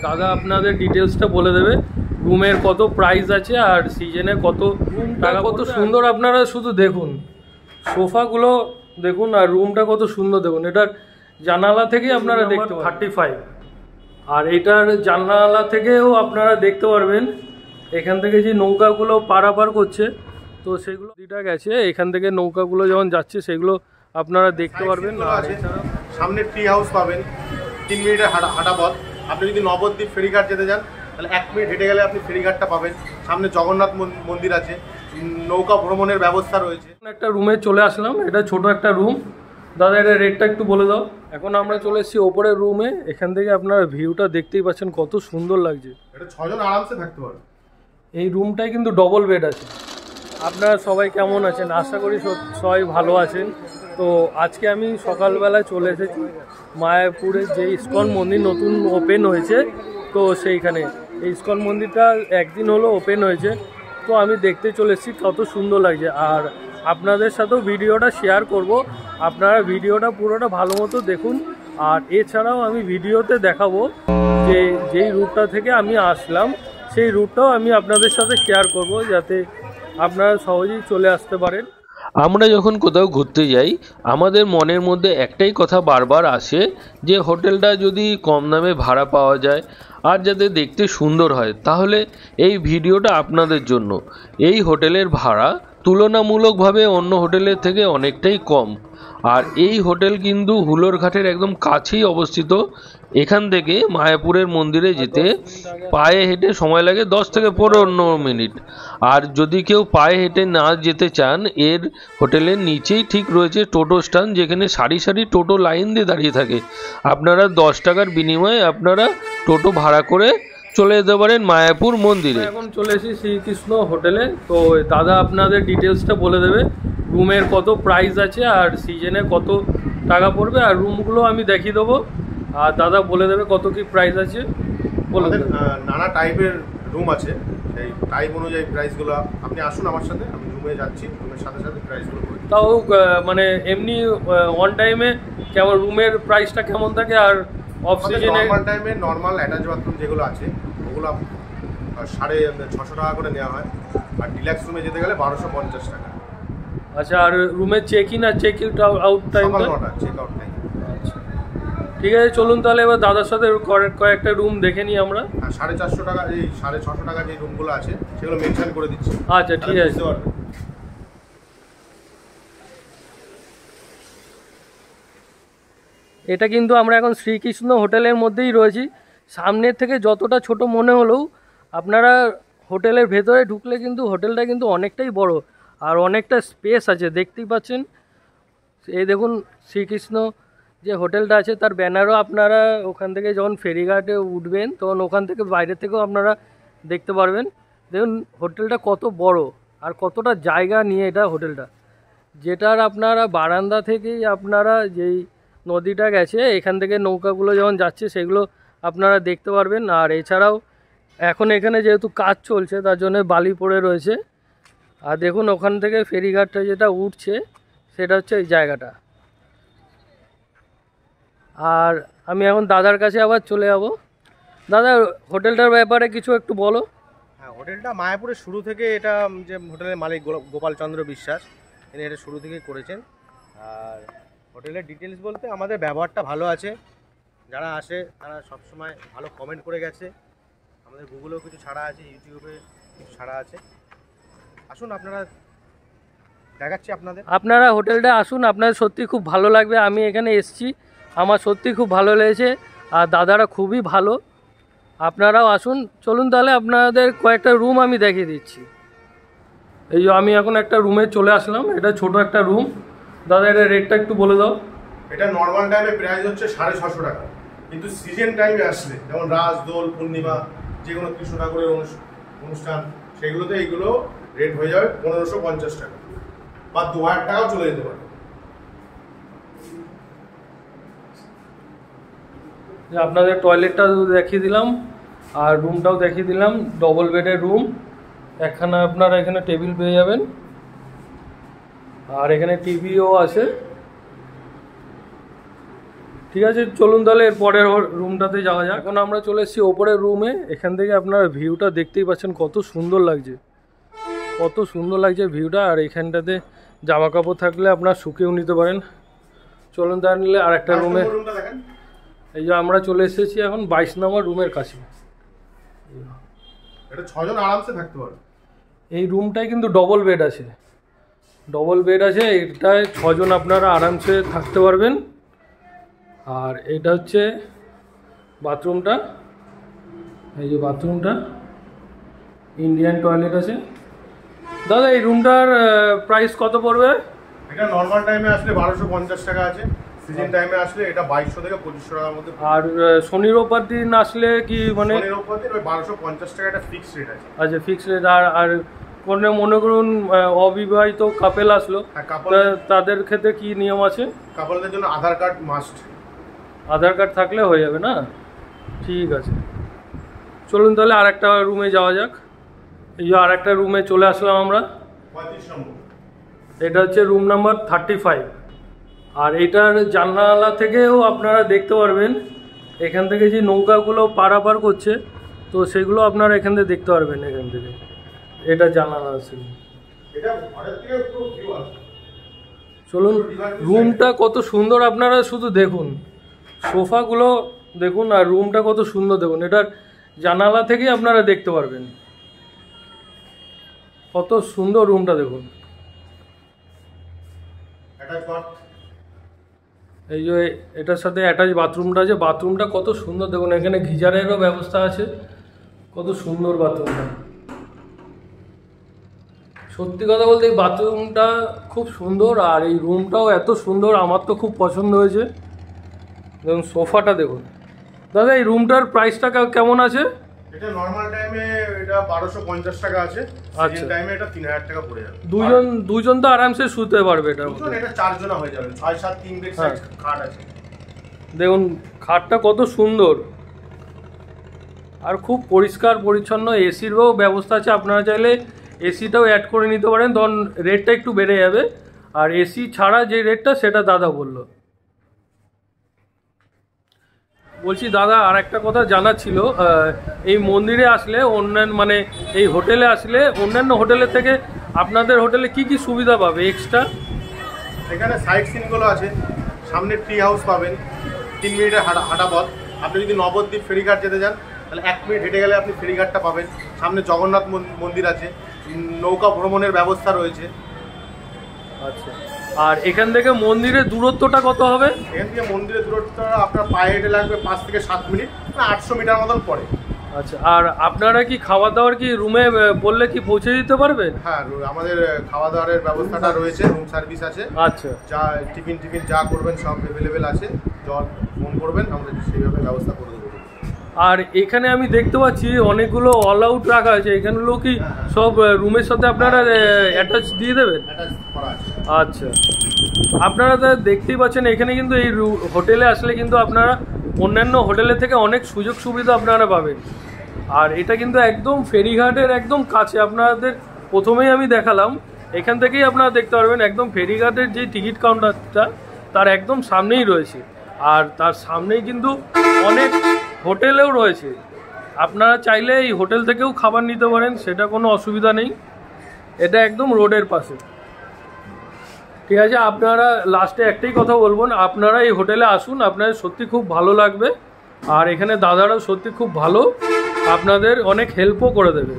দাদা আপনাদের ডিটেলসটা বলে দেবে, রুমের কত প্রাইস আছে আর সিজনে কত টাকা। কত সুন্দর আপনারা শুধু দেখুন, সোফাগুলো দেখুন আর রুমটা কত সুন্দর দেখুন। এটার জানালা থেকেই আপনারা দেখতে 35, আর এটার জানালা থেকেও আপনারা দেখতে পারবেন এখান থেকে যে নৌকাগুলো পারাপার করছে, তো সেগুলো দিটা গেছে এখান থেকে নৌকাগুলো যখন যাচ্ছে সেগুলো আপনারা দেখতে পারবেন। আর সামনে ট্রি হাউস পাবেন, 3 মিনিটের হাঁটা পথ। আপনি যদি নবদ্বীপ ফেরিঘাট যেতে চান তাহলে 1 মিনিট হেঁটে গেলে আপনি ফেরিঘাটটা পাবেন। সামনে জগন্নাথ মন্দির আছে, নৌকা ভ্রমণের ব্যবস্থা রয়েছে। একটা রুমে চলে আসলাম, এটা ছোট একটা রুম। দাদা এটা রেটটা একটু বলে দাও। এখন আমরা চলে এসেছি ওপরের রুমে, এখান থেকে আপনারা ভিউটা দেখতেই পাচ্ছেন কত সুন্দর লাগছে। এটা 6 জন আরামসে থাকতে পারে। এই রুমটায় কিন্তু ডবল বেড আছে। আপনারা সবাই কেমন আছেন? আশা করি সবাই ভালো আছেন। তো আজকে আমি সকালবেলায় চলে এসেছি মায়াপুরের যে ইস্কন মন্দির নতুন ওপেন হয়েছে, তো সেইখানে এই ইস্কন মন্দিরটা একদিন হলো ওপেন হয়েছে, তো আমি দেখতে চলে এসেছি কত সুন্দর লাগছে। আর আপনাদের সাথেও ভিডিওটা শেয়ার করব, আপনারা ভিডিওটা পুরোটা ভালো মতো দেখুন। আর এছাড়াও আমি ভিডিওতে দেখাবো যে যেই রুটটা থেকে আমি আসলাম সেই রুটটাও আমি আপনাদের সাথে শেয়ার করব, যাতে আপনারা সহজেই চলে আসতে পারেন। আমরা যখন কোথাও ঘুরতে যাই আমাদের মনের মধ্যে একটাই কথা বারবার আসে যে হোটেলটা যদি কম দামে ভাড়া পাওয়া যায় আর যাতে দেখতে সুন্দর হয়, তাহলে এই ভিডিওটা আপনাদের জন্য। এই হোটেলের ভাড়া তুলনামূলকভাবে অন্য হোটেলের থেকে অনেকটাই কম, আর এই হোটেল কিন্তু হুলোর ঘাটের একদম কাছেই অবস্থিত। এখান থেকে মায়াপুরের মন্দিরে যেতে পায়ে হেঁটে সময় লাগে 10 থেকে 15 মিনিট। আর যদি কেউ পায়ে হেঁটে না যেতে চান, এর হোটেলের নিচেই ঠিক রয়েছে টোটো স্ট্যান্ড, যেখানে সারি সারি টোটো লাইন দিয়ে দাঁড়িয়ে থাকে। আপনারা 10 টাকার বিনিময়ে আপনারা টোটো ভাড়া করে চলে যেতে পারেন মায়াপুর মন্দিরে। এখন চলে এসেছি শ্রীকৃষ্ণ হোটেলে, তো দাদা আপনাদের ডিটেলসটা বলে দেবে, রুমের কত প্রাইস আছে আর সিজনে কত টাকা পড়বে, আর রুমগুলো আমি দেখিয়ে দেবো আর দাদা বলে দেবে কত কি প্রাইস আছে। বলে দেবে নানা টাইপের রুম আছে, সেই টাইপ অনুযায়ী প্রাইসগুলো। আপনি আসুন আমার সাথে, আমি রুমে যাচ্ছি, রুমের সাথে সাথে প্রাইসগুলো বলি। তাও মানে এমনি অন টাইমে কেমন রুমের প্রাইসটা কেমন থাকে, আর অফ সিজনে? নর্মাল টাইমে নর্মাল অ্যাটাচ বাথরুম যেগুলো আছে ওগুলো 650 টাকা করে নেওয়া হয়, আর ডিলাক্স রুমে যেতে গেলে 1250 টাকা। আচ্ছা, আর রুমের চেক ইন আর চেক আউট টাইম? সকাল 9টা চেক আউট টাইম। আচ্ছা ঠিক আছে, চলুন তাহলে এবার দাদার সাথে কয়েকটা রুম দেখে নিই আমরা। 450 টাকা, এই 650 টাকা যে রুমগুলো আছে সেগুলো মেনশন করে দিচ্ছি। আচ্ছা ঠিক আছে। এটা কিন্তু আমরা এখন শ্রীকৃষ্ণ হোটেলের মধ্যেই রয়েছি। সামনের থেকে যতটা ছোট মনে হলেও আপনারা হোটেলের ভেতরে ঢুকলে কিন্তু হোটেলটা কিন্তু অনেকটাই বড় আর অনেকটা স্পেস আছে, দেখতেই পাচ্ছেন। এই দেখুন শ্রীকৃষ্ণ যে হোটেলটা আছে তার ব্যানারও আপনারা ওখান থেকে যখন ফেরিঘাটে উঠবেন তখন ওখান থেকে বাইরে থেকেও আপনারা দেখতে পারবেন। দেখুন হোটেলটা কত বড় আর কতটা জায়গা নিয়ে এটা হোটেলটা, যেটার আপনারা বারান্দা থেকেই আপনারা যেই নদীটা গেছে এখান থেকে নৌকাগুলো যখন যাচ্ছে সেগুলো আপনারা দেখতে পারবেন। আর এছাড়াও এখন এখানে যেহেতু কাজ চলছে তার জন্য বালি পড়ে রয়েছে। আর দেখুন ওখান থেকে ফেরিঘাটটা যেটা উঠছে সেটা হচ্ছে এই জায়গাটা। আর আমি এখন দাদার কাছে আবার চলে যাব। দাদা হোটেলটার ব্যাপারে কিছু একটু বলো। হ্যাঁ, হোটেলটা মায়াপুরের শুরু থেকে, এটা যে হোটেলের মালিক গোপালচন্দ্র বিশ্বাস, তিনি এটা শুরু থেকেই করেছেন। আর হোটেলের ডিটেলস বলতে আমাদের ব্যবহারটা ভালো আছে, যারা আসে তারা সবসময় ভালো কমেন্ট করে গেছে। আমাদের গুগলেও কিছু ছাড়া আছে, ইউটিউবে কিছু ছাড়া আছে। আসুন, আপনারা দেখাচ্ছি আপনারা হোটেলটা আসুন, আপনাদের সত্যি খুব ভালো লাগবে। আমি এখানে এসেছি, আমার সত্যি খুব ভালো লেগেছে আর দাদারা খুবই ভালো। আপনারাও আসুন। চলুন তাহলে আপনাদের কয়েকটা রুম আমি দেখিয়ে দিচ্ছি। এই যে আমি এখন একটা রুমে চলে আসলাম, এটা ছোট একটা রুম। দাদা এটা রেটটা একটু বলে দাও। এটা নর্মাল টাইমে প্রাইস হচ্ছে 650 টাকা, কিন্তু সিজন টাইমে আসলে যেমন রাজ, দোল, পূর্ণিমা, যে কোনো কৃষ্ণ ঠাকুরের অনুষ্ঠান, সেগুলোতে এইগুলো রেট হয়ে যাবে 1550 টাকা বা 2000 টাকাও চলে যেতে পারে। আপনাদের টয়লেটটা দেখিয়ে দিলাম আর রুমটাও দেখিয়ে দিলাম। ডবল বেডের রুম, একখানা আপনারা এখানে টেবিল পেয়ে যাবেন আর এখানে টিভিও আছে। ঠিক আছে, চলুন তাহলে এর পরের রুমটাতে যাওয়া যাক। এখন আমরা চলে এসেছি ওপরের রুমে। এখান থেকে আপনারা ভিউটা দেখতেই পাচ্ছেন কত সুন্দর লাগছে, কত সুন্দর লাগছে ভিউটা। আর এখানটাতে জামা কাপড় থাকলে আপনারা শুকিয়েও নিতে পারেন। চলুন তাহলে আর একটা রুমে। এই যে আমরা চলে এসেছি এখন 22 নম্বর রুমের কাছে। এটা 6 জন আরামসে থাকতে পারে। এই রুমটায় কিন্তু ডবল বেড আছে, ডবল বেড আছে। এটায় 6 জন আপনারা আরামসে থাকতে পারবেন। আর এটা হচ্ছে বাথরুমটা, এই যে বাথরুমটা, ইন্ডিয়ান টয়লেট আছে। দাদা এই রুমটার প্রাইস কত পড়বে? এটা নর্মাল টাইমে আসলে 1250 টাকা আছে, সিজন টাইমে আসলে এটা 2200 থেকে 2500 টাকার মধ্যে। আর শনি রোববার দিন আসলে কি মানে? শনি রোববার দিন ওই 1250 টাকা একটা ফিক্সড রেট আছে। আচ্ছা, ফিক্সড রেট। আর কোনো মনে করুন অবিবাহিত কাপেল আসলো, তাদের ক্ষেত্রে কি নিয়ম আছে? কাপলদের জন্য আধার কার্ড মাস্ট। আধার কার্ড থাকলে হয়ে যাবে না? ঠিক আছে, চলুন তাহলে আর একটা রুমে যাওয়া যাক। এই যে আর একটা রুমে চলে আসলাম আমরা, 35 নম্বর। এটা হচ্ছে রুম নাম্বার 35। আর এটার জানালা থেকেও আপনারা দেখতে পারবেন এখান থেকে যে নৌকাগুলো পারাপার করছে, তো সেগুলো আপনারা এখান থেকে দেখতে পারবেন। এখান থেকে এটা জানালা আছে। চলুন, রুমটা কত সুন্দর আপনারা শুধু দেখুন, সোফাগুলো দেখুন আর রুমটা কত সুন্দর দেখুন। এটার জানালা থেকেই আপনারা দেখতে পারবেন কত সুন্দর রুমটা দেখুন। এই যে এটার সাথে অ্যাটাচ বাথরুমটা আছে, বাথরুমটা কত সুন্দর দেখুন। এখানে গিজারেরও ব্যবস্থা আছে, কত সুন্দর বাথরুমটা। সত্যি কথা বলতে এই বাথরুমটা খুব সুন্দর, আর এই রুমটাও এত সুন্দর, আমার তো খুব পছন্দ হয়েছে। দেখুন সোফাটা দেখুন। দাদা এই রুমটার প্রাইসটা কেমন আছে? এটা নরমাল টাইমে এটা 1250 টাকা আছে, সিজন টাইমে এটা 3000 টাকা পড়ে যাবে। দুজন তো আরামসে শুতে পারবে। এটা এটা 4 জন হয়ে যাবে, 6 7 3 বেড সাইজ খাট আছে। দেখুন খাটটা কত সুন্দর আর খুব পরিষ্কার পরিচ্ছন্ন। এসিরও ব্যবস্থা আছে, আপনারা চাইলে এসিটাও অ্যাড করে নিতে পারেন, তখন রেটটা একটু বেড়ে যাবে। আর এসি ছাড়া যে রেটটা সেটা দাদা বললো। বলছি দাদা আর একটা কথা জানার ছিল, এই মন্দিরে আসলে অন্যান্য মানে এই হোটেলে আসলে অন্যান্য হোটেলের থেকে আপনাদের হোটেলে কি কি সুবিধা পাবে এক্সট্রা? এখানে সাইট সিনগুলো আছে, সামনে ট্রি হাউস পাবেন, 3 মিনিটের হাঁটা পথ। আপনি যদি নবদ্বীপ ফেরিঘাট যেতে চান তাহলে 1 মিনিট হেঁটে গেলে আপনি ফেরিঘাটটা পাবেন। সামনে জগন্নাথ মন্দির আছে, নৌকা ভ্রমণের ব্যবস্থা রয়েছে। আচ্ছা, আর এখান থেকে মন্দিরের দূরত্বটা কত হবে? এখান থেকে মন্দিরের দূরত্বটা আপনার পায়ে হেঁটে লাগবে 5 থেকে 7 মিনিট, 800 মিটার মতন পড়ে। আচ্ছা, আর আপনারা কি খাওয়া দাওয়ার কি রুমে বললে কি পৌঁছে দিতে পারবেন? হ্যাঁ, আমাদের খাওয়া দাওয়ার ব্যবস্থাটা রয়েছে, রুম সার্ভিস আছে। আচ্ছা, যা টিফিন যা করবেন সব অ্যাভেলেবেল আছে, জল ফোন করবেন আমরা সেইভাবে ব্যবস্থা করে দেবো। আর এখানে আমি দেখতে পাচ্ছি অনেকগুলো অল আউট রাখা আছে, এখানগুলো কি সব রুমের সাথে আপনারা অ্যাটাচ দিয়ে দেবেন? আচ্ছা, আপনারা দেখতেই পাচ্ছেন এখানে কিন্তু এই হোটেলে আসলে কিন্তু আপনারা অন্যান্য হোটেলের থেকে অনেক সুযোগ সুবিধা আপনারা পাবেন। আর এটা কিন্তু একদম ফেরিঘাটের একদম কাছে, আপনাদের প্রথমেই আমি দেখালাম, এখান থেকেই আপনারা দেখতে পারবেন একদম ফেরিঘাটের যে টিকিট কাউন্টারটা তার একদম সামনেই রয়েছে। আর তার সামনেই কিন্তু অনেক হোটেলেও রয়েছে, আপনারা চাইলে এই হোটেল থেকেও খাবার নিতে পারেন, সেটা কোনো অসুবিধা নেই। এটা একদম রোডের পাশে। ঠিক আছে, আপনারা লাস্টে একটাই কথা বলবেন, আপনারা এই হোটেলে আসুন, আপনাদের সত্যি খুব ভালো লাগবে। আর এখানে দাদারাও সত্যি খুব ভালো, আপনাদের অনেক হেল্পও করে দেবে।